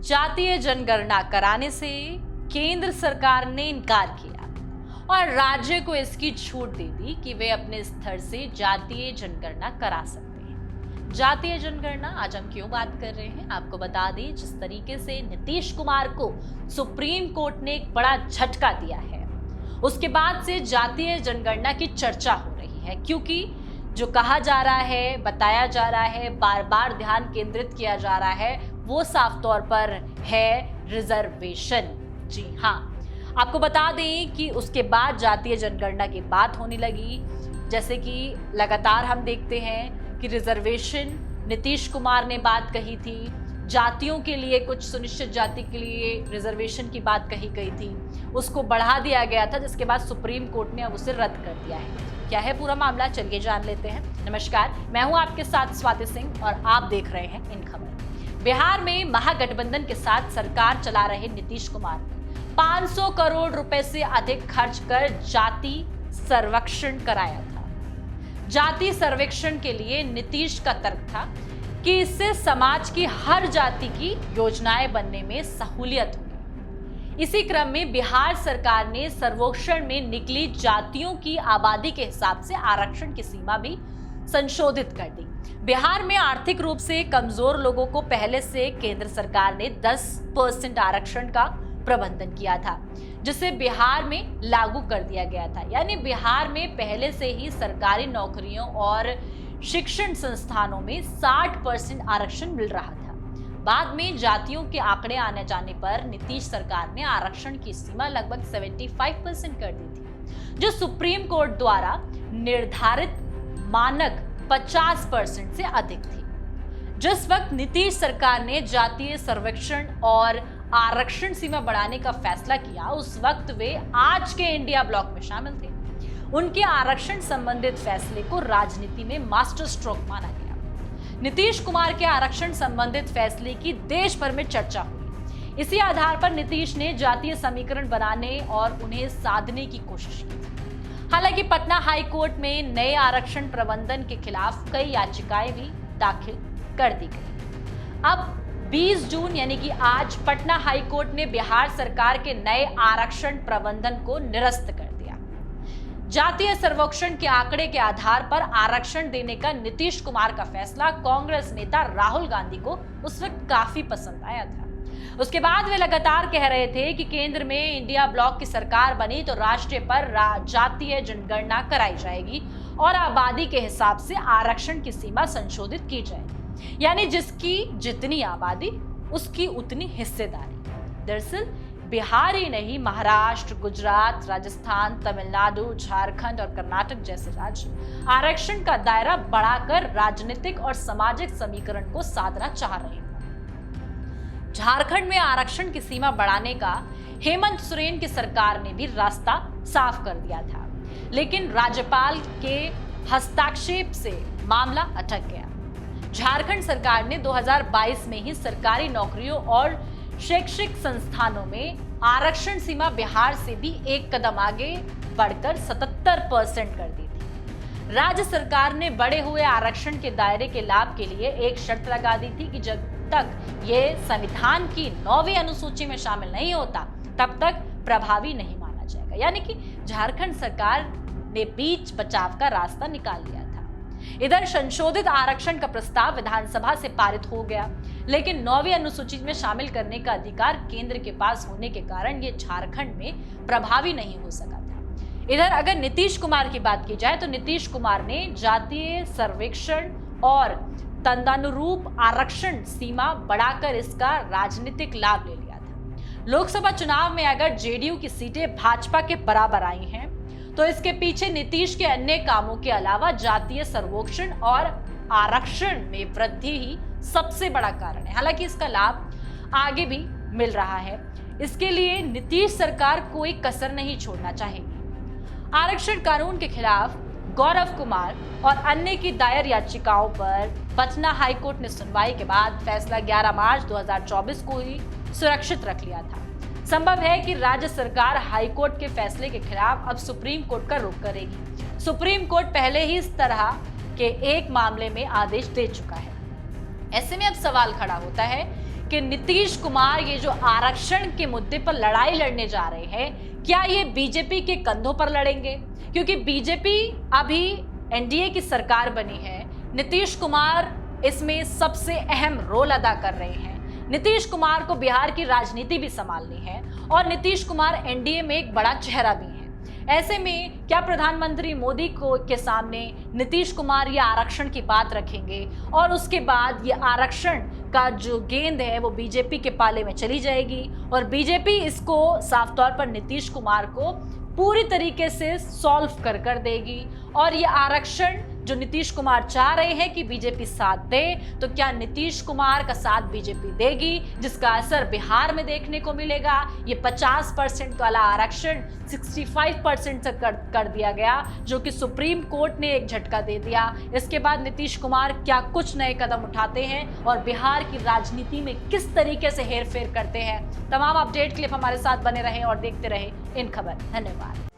जातीय जनगणना कराने से केंद्र सरकार ने इनकार किया और राज्य को इसकी छूट दे दी कि वे अपने स्तर से जातीय जनगणना करा सकते हैं। जातीय जनगणना आज हम क्यों बात कर रहे हैं, आपको बता दें, जिस तरीके से नीतीश कुमार को सुप्रीम कोर्ट ने एक बड़ा झटका दिया है, उसके बाद से जातीय जनगणना की चर्चा हो रही है, क्योंकि जो कहा जा रहा है, बताया जा रहा है, बार बार ध्यान केंद्रित किया जा रहा है, वो साफ तौर पर है रिजर्वेशन। जी हाँ, आपको बता दें कि उसके बाद जातीय जनगणना की बात होने लगी। जैसे कि लगातार हम देखते हैं कि रिजर्वेशन, नीतीश कुमार ने बात कही थी, जातियों के लिए, कुछ सुनिश्चित जाति के लिए रिजर्वेशन की बात कही गई थी, उसको बढ़ा दिया गया था, जिसके बाद सुप्रीम कोर्ट ने अब उसे रद्द कर दिया है। क्या है पूरा मामला, चलिए जान लेते हैं। नमस्कार, मैं हूं आपके साथ स्वाति सिंह और आप देख रहे हैं इन खबर। बिहार में महागठबंधन के साथ सरकार चला रहे नीतीश कुमार ने 500 करोड़ रुपए से अधिक खर्च कर जाति सर्वेक्षण कराया था। जाति सर्वेक्षण के लिए नीतीश का तर्क था कि इससे समाज की हर जाति की योजनाएं बनने में सहूलियत होगी। इसी क्रम में बिहार सरकार ने सर्वेक्षण में निकली जातियों की आबादी के हिसाब से आरक्षण की सीमा भी संशोधित कर दी। बिहार में आर्थिक रूप से कमजोर लोगों को पहले से केंद्र सरकार ने 10% आरक्षण का प्रबंधन किया था, जिसे बिहार में लागू कर दिया गया था। यानी बिहार में पहले से ही सरकारी नौकरियों और शिक्षण संस्थानों में 60% आरक्षण मिल रहा था। बाद में जातियों के आंकड़े आने जाने पर नीतीश सरकार ने आरक्षण की सीमा लगभग 75% कर दी थी, जो सुप्रीम कोर्ट द्वारा निर्धारित मानक 50% से अधिक थी। जिस वक्त नीतीश सरकार ने जातीय सर्वेक्षण और आरक्षण सीमा बढ़ाने का फैसला किया, उस वक्त वे आज के इंडिया ब्लॉक में शामिल थे। उनके आरक्षण संबंधित फैसले को राजनीति में मास्टर स्ट्रोक माना गया। नीतीश कुमार के आरक्षण संबंधित फैसले की देश भर में चर्चा हुई। इसी आधार पर नीतीश ने जातीय समीकरण बनाने और उन्हें साधने की कोशिश की थी। हालांकि पटना हाई कोर्ट में नए आरक्षण प्रबंधन के खिलाफ कई याचिकाएं भी दाखिल कर दी गई। अब 20 जून यानी कि आज पटना हाई कोर्ट ने बिहार सरकार के नए आरक्षण प्रबंधन को निरस्त कर दिया। जातीय सर्वेक्षण के आंकड़े के आधार पर आरक्षण देने का नीतीश कुमार का फैसला कांग्रेस नेता राहुल गांधी को उस वक्त काफी पसंद आया था। उसके बाद वे लगातार कह रहे थे कि केंद्र में इंडिया ब्लॉक की सरकार बनी तो राष्ट्रीय पर जातीय जनगणना कराई जाएगी और आबादी के हिसाब से आरक्षण की सीमा संशोधित की जाएगी, यानी जिसकी जितनी आबादी उसकी उतनी हिस्सेदारी। दरअसल बिहार ही नहीं, महाराष्ट्र, गुजरात, राजस्थान, तमिलनाडु, झारखंड और कर्नाटक जैसे राज्य आरक्षण का दायरा बढ़ाकर राजनीतिक और सामाजिक समीकरण को साधना चाह रहे हैं। झारखंड में आरक्षण की सीमा बढ़ाने का हेमंत सोरेन की सरकार ने भी रास्ता साफ कर दिया था, लेकिन राज्यपाल के हस्तक्षेप से मामला अटक गया। झारखंड सरकार ने 2022 में ही सरकारी नौकरियों और शैक्षिक संस्थानों में आरक्षण सीमा बिहार से भी एक कदम आगे बढ़कर 77% कर दी थी। राज्य सरकार ने बढ़े हुए आरक्षण के दायरे के लाभ के लिए एक शर्त लगा दी थी कि जब तक ये संविधान की 9वीं अनुसूची में शामिल नहीं होता, तब तक प्रभावी नहीं माना जाएगा। यानी कि झारखंड सरकार ने बीच बचाव का रास्ता निकाल लिया था। इधर संशोधित आरक्षण का प्रस्ताव विधानसभा से पारित हो गया, लेकिन 9वीं अनुसूची में शामिल करने का अधिकार केंद्र के पास होने के कारण ये झारखंड में प्रभावी नहीं हो सका था। इधर अगर नीतीश कुमार की बात की जाए तो नीतीश कुमार ने जातीय सर्वेक्षण और तदनुरूप आरक्षण सीमा बढ़ाकर इसका राजनीतिक लाभ ले लिया था। लोकसभा चुनाव में अगर जेडीयू की सीटें भाजपा के बराबर आई हैं, तो इसके पीछे नीतीश के अन्य कामों के अलावा जातीय सर्वेक्षण और आरक्षण में वृद्धि ही सबसे बड़ा कारण है। हालांकि इसका लाभ आगे भी मिल रहा है, इसके लिए नीतीश सरकार कोई कसर नहीं छोड़ना चाहेगी। आरक्षण कानून के खिलाफ गौरव कुमार और अन्य की दायर याचिकाओं पर पटना हाईकोर्ट ने सुनवाई के बाद फैसला 11 मार्च 2024 को ही सुरक्षित रख लिया था। संभव है कि राज्य सरकार हाईकोर्ट के फैसले के खिलाफ अब सुप्रीम कोर्ट का रुख करेगी। सुप्रीम कोर्ट पहले ही इस तरह के एक मामले में आदेश दे चुका है। ऐसे में अब सवाल खड़ा होता है कि नीतीश कुमार ये जो आरक्षण के मुद्दे पर लड़ाई लड़ने जा रहे हैं, क्या ये बीजेपी के कंधों पर लड़ेंगे? क्योंकि बीजेपी अभी एनडीए की सरकार बनी है, नीतीश कुमार इसमें सबसे अहम रोल अदा कर रहे हैं। नीतीश कुमार को बिहार की राजनीति भी संभालनी है और नीतीश कुमार एनडीए में एक बड़ा चेहरा भी है। ऐसे में क्या प्रधानमंत्री मोदी को के सामने नीतीश कुमार ये आरक्षण की बात रखेंगे और उसके बाद ये आरक्षण का जो गेंद है वो बीजेपी के पाले में चली जाएगी और बीजेपी इसको साफ तौर पर नीतीश कुमार को पूरी तरीके से सॉल्व कर देगी और ये आरक्षण जो नीतीश कुमार चाह रहे हैं कि बीजेपी साथ दे, तो क्या नीतीश कुमार का साथ बीजेपी देगी, जिसका असर बिहार में देखने को मिलेगा? ये 50% वाला आरक्षण 65% तक कर दिया गया, जो कि सुप्रीम कोर्ट ने एक झटका दे दिया। इसके बाद नीतीश कुमार क्या कुछ नए कदम उठाते हैं और बिहार की राजनीति में किस तरीके से हेरफेर करते हैं? तमाम अपडेट के लिए हमारे साथ बने रहें और देखते रहें इन खबर। धन्यवाद।